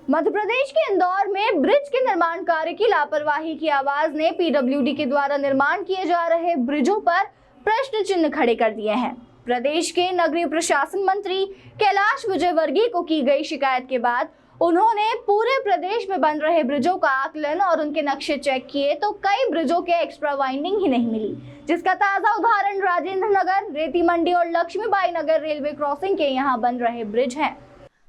मध्य प्रदेश के इंदौर में ब्रिज के निर्माण कार्य की लापरवाही की आवाज ने पीडब्ल्यूडी के द्वारा निर्माण किए जा रहे ब्रिजों पर प्रश्न चिन्ह खड़े कर दिए हैं। प्रदेश के नगरीय प्रशासन मंत्री कैलाश विजयवर्गीय को की गई शिकायत के बाद उन्होंने पूरे प्रदेश में बन रहे ब्रिजों का आकलन और उनके नक्शे चेक किए तो कई ब्रिजों के एक्स्ट्रा वाइंडिंग ही नहीं मिली, जिसका ताजा उदाहरण राजेंद्र नगर, रेती मंडी और लक्ष्मीबाई नगर रेलवे क्रॉसिंग के यहाँ बन रहे ब्रिज हैं।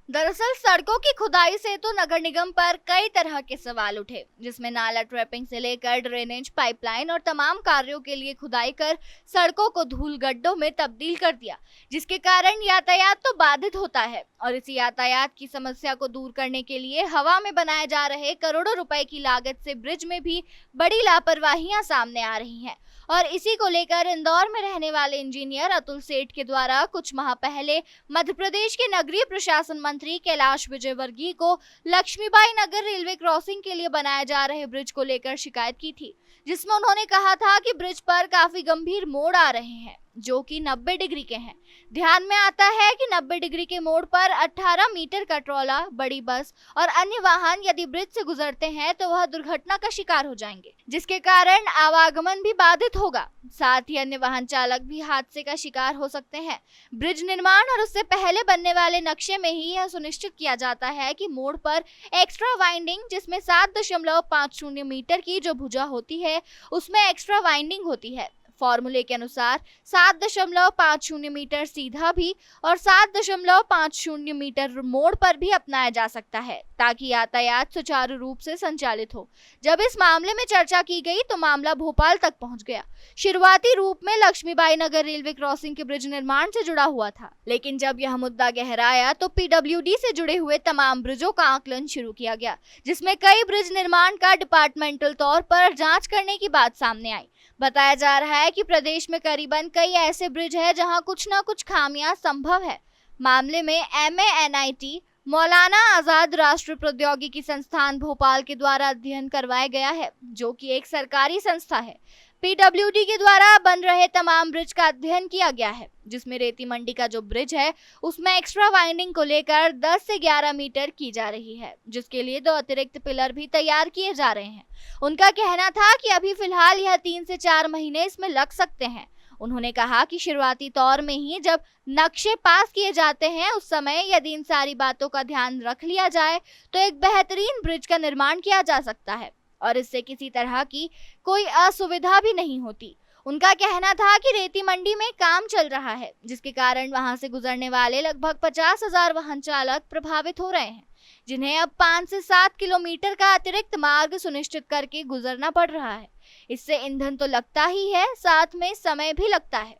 दरअसल सड़कों की खुदाई से तो नगर निगम पर कई तरह के सवाल उठे, जिसमें नाला ट्रैपिंग से लेकर ड्रेनेज, पाइपलाइन और तमाम कार्यों के लिए खुदाई कर सड़कों को धूल गड्ढों में तब्दील कर दिया, जिसके कारण यातायात तो बाधित होता है। और इसी यातायात की समस्या को दूर करने के लिए हवा में बनाए जा रहे करोड़ों रुपए की लागत से ब्रिज में भी बड़ी लापरवाहियां सामने आ रही हैं। और इसी को लेकर इंदौर में रहने वाले इंजीनियर अतुल सेठ के द्वारा कुछ माह पहले मध्य प्रदेश के नगरीय प्रशासन मंत्री कैलाश विजयवर्गीय को लक्ष्मीबाई नगर रेलवे क्रॉसिंग के लिए बनाए जा रहे ब्रिज को लेकर शिकायत की थी, जिसमें उन्होंने कहा था कि ब्रिज पर काफी गंभीर मोड़ आ रहे हैं जो कि 90 डिग्री के हैं। ध्यान में आता है कि 90 डिग्री के मोड़ पर 18 मीटर का ट्रॉला, बड़ी बस और अन्य वाहन यदि ब्रिज से गुजरते हैं तो वह दुर्घटना का शिकार हो जाएंगे, जिसके कारण आवागमन भी बाधित होगा। साथ ही अन्य वाहन चालक भी हादसे का शिकार हो सकते हैं। ब्रिज निर्माण और उससे पहले बनने वाले नक्शे में ही यह सुनिश्चित किया जाता है कि मोड़ पर एक्स्ट्रा वाइंडिंग, जिसमें 7.50 मीटर की जो भुजा होती है उसमें एक्स्ट्रा वाइंडिंग होती है। फॉर्मूले के अनुसार 7.50 मीटर सीधा भी और 7.50 मीटर मोड़ पर भी अपनाया जा सकता है, ताकि यातायात सुचारू रूप से संचालित हो। जब इस मामले में चर्चा की गई तो मामला भोपाल तक पहुंच गया। शुरुआती रूप में लक्ष्मीबाई नगर रेलवे क्रॉसिंग के ब्रिज निर्माण से जुड़ा हुआ था, लेकिन जब यह मुद्दा गहराया तो पीडब्ल्यूडी से जुड़े हुए तमाम ब्रिजों का आकलन शुरू किया गया, जिसमें कई ब्रिज निर्माण का डिपार्टमेंटल तौर पर जांच करने की बात सामने आई। बताया जा रहा है कि प्रदेश में करीबन कई ऐसे ब्रिज हैं जहां कुछ न कुछ खामियां संभव है। मामले में MANIT मौलाना आजाद राष्ट्रीय प्रौद्योगिकी संस्थान भोपाल के द्वारा अध्ययन करवाया गया है, जो कि एक सरकारी संस्था है। पीडब्ल्यूडी के द्वारा बन रहे तमाम ब्रिज का अध्ययन किया गया है, जिसमें रेती मंडी का जो ब्रिज है उसमें एक्स्ट्रा वाइंडिंग को लेकर 10 से 11 मीटर की जा रही है, जिसके लिए 2 अतिरिक्त पिलर भी तैयार किए जा रहे हैं। उनका कहना था कि अभी फिलहाल यह 3 से 4 महीने इसमें लग सकते हैं। उन्होंने कहा कि शुरुआती तौर में ही जब नक्शे पास किए जाते हैं उस समय यदि इन सारी बातों का ध्यान रख लिया जाए तो एक बेहतरीन ब्रिज का निर्माण किया जा सकता है और इससे किसी तरह की कोई असुविधा भी नहीं होती। उनका कहना था कि रेती मंडी में काम चल रहा है, जिसके कारण वहां से गुजरने वाले लगभग 50,000 वाहन चालक प्रभावित हो रहे हैं, जिन्हें अब 5 से 7 किलोमीटर का अतिरिक्त मार्ग सुनिश्चित करके गुजरना पड़ रहा है। इससे ईंधन तो लगता ही है, साथ में समय भी लगता है।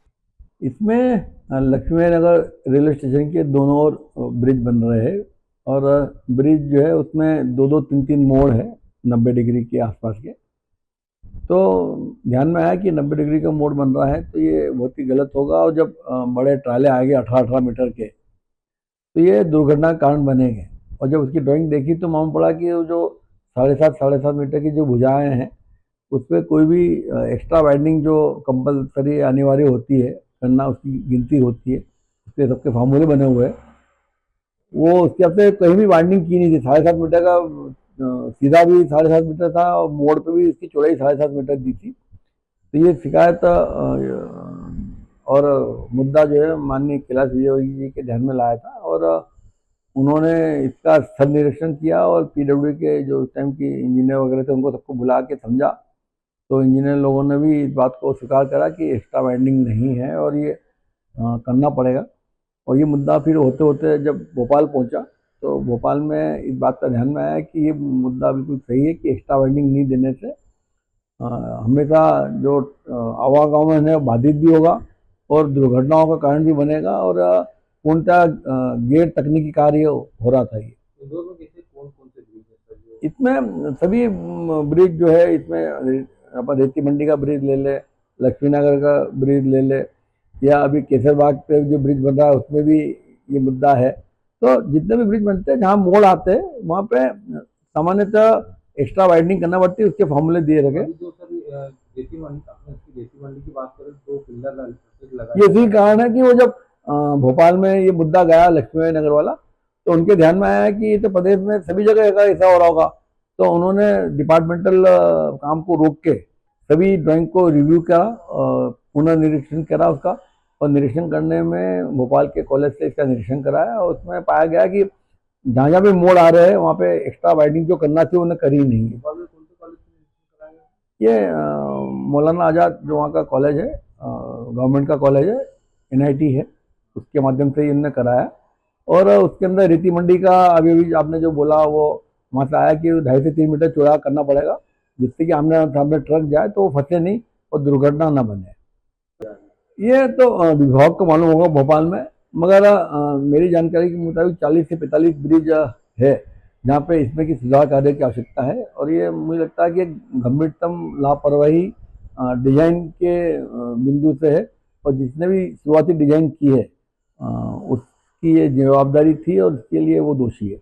इसमें लक्ष्मी नगर रेलवे स्टेशन के दोनों ओर ब्रिज बन रहे हैं और ब्रिज जो है उसमें 2-2, 3-3 मोड़ है 90 डिग्री के आसपास के। तो ध्यान में आया कि 90 डिग्री का मोड़ बन रहा है तो ये बहुत ही गलत होगा और जब बड़े ट्राले आएंगे 18-18 मीटर के तो ये दुर्घटना का कारण बनेंगे। और जब उसकी ड्राइंग देखी तो मालूम पड़ा कि वो जो 7.5 मीटर की जो भुजाएं हैं उस पर कोई भी एक्स्ट्रा वाइंडिंग जो कंपलसरी अनिवार्य होती है करना, उसकी गिनती होती है, उसके सबके फार्मूले बने हुए हैं, वो उसके अब से कहीं भी वाइंडिंग की नहीं थी। 7.5 मीटर का सीधा भी 7.5 मीटर था और मोड़ पे भी इसकी चौड़ाई 7.5 मीटर दी थी। तो ये शिकायत और मुद्दा जो है माननीय कैलाश विजयवर्गीय जी के ध्यान में लाया था और उन्होंने इसका स्थल निरीक्षण किया और पीडब्ल्यूडी के जो उस टाइम की इंजीनियर वगैरह थे उनको सबको बुला के समझा तो इंजीनियर लोगों ने भी इस बात को स्वीकार करा कि एक्स्ट्रा वाइंडिंग नहीं है और ये करना पड़ेगा। और ये मुद्दा फिर होते होते जब भोपाल पहुंचा तो भोपाल में इस बात का ध्यान में आया कि ये मुद्दा बिल्कुल सही है कि एक्स्ट्रा वाइंडिंग नहीं देने से हमेशा जो आवागमन है बाधित भी होगा और दुर्घटनाओं का कारण भी बनेगा और पूर्णतः गैर तकनीकी कार्य हो रहा था। ये कौन से ब्रिज है? इसमें सभी ब्रिज जो है, इसमें अपन रेती मंडी का ब्रिज ले ले, लक्ष्मीनगर का ब्रिज ले ले या अभी केसरबाग पे जो ब्रिज बन रहा है उसमें भी ये मुद्दा है। तो जितने भी ब्रिज बनते हैं जहाँ मोड़ आते हैं वहाँ पे सामान्यतः एक्स्ट्रा वाइडनिंग करना पड़ती है, उसके फॉर्मूले दिए रखे। रेती मंडी की बात करें तो पिलर लगा, ये कारण है कि वो जब भोपाल में ये मुद्दा गया लक्ष्मी नगर वाला तो उनके ध्यान में आया कि ये तो प्रदेश में सभी जगह ऐसा हो रहा होगा, तो उन्होंने डिपार्टमेंटल काम को रोक के सभी ड्राइंग को रिव्यू करा, पुनर्निरीक्षण करा उसका, और निरीक्षण करने में भोपाल के कॉलेज से इसका निरीक्षण कराया, और उसमें पाया गया कि जहाँ जहाँ भी मोड़ आ रहे हैं वहाँ पे एक्स्ट्रा वाइडिंग जो करना चाहिए उन्हें करी नहीं है। ये मौलाना आज़ाद जो वहाँ का कॉलेज है, गवर्नमेंट का कॉलेज है, NIT है, उसके माध्यम से इन्होंने कराया। और उसके अंदर रीति मंडी का अभी आपने जो बोला वो वहाँ से आया कि 2.5 से 3 मीटर चौड़ा करना पड़ेगा, जिससे कि सामने ट्रक जाए तो वो फंसे नहीं और दुर्घटना न बने। ये तो विभाग को मालूम होगा भोपाल में, मगर मेरी जानकारी के मुताबिक 40 से 45 ब्रिज है जहाँ पे इसमें की सुधार कार्य की आवश्यकता है। और ये मुझे लगता है कि गंभीरतम लापरवाही डिजाइन के बिंदु से है, और जिसने भी शुरुआती डिजाइन की है उसकी ये जवाबदारी थी और इसके लिए वो दोषी है।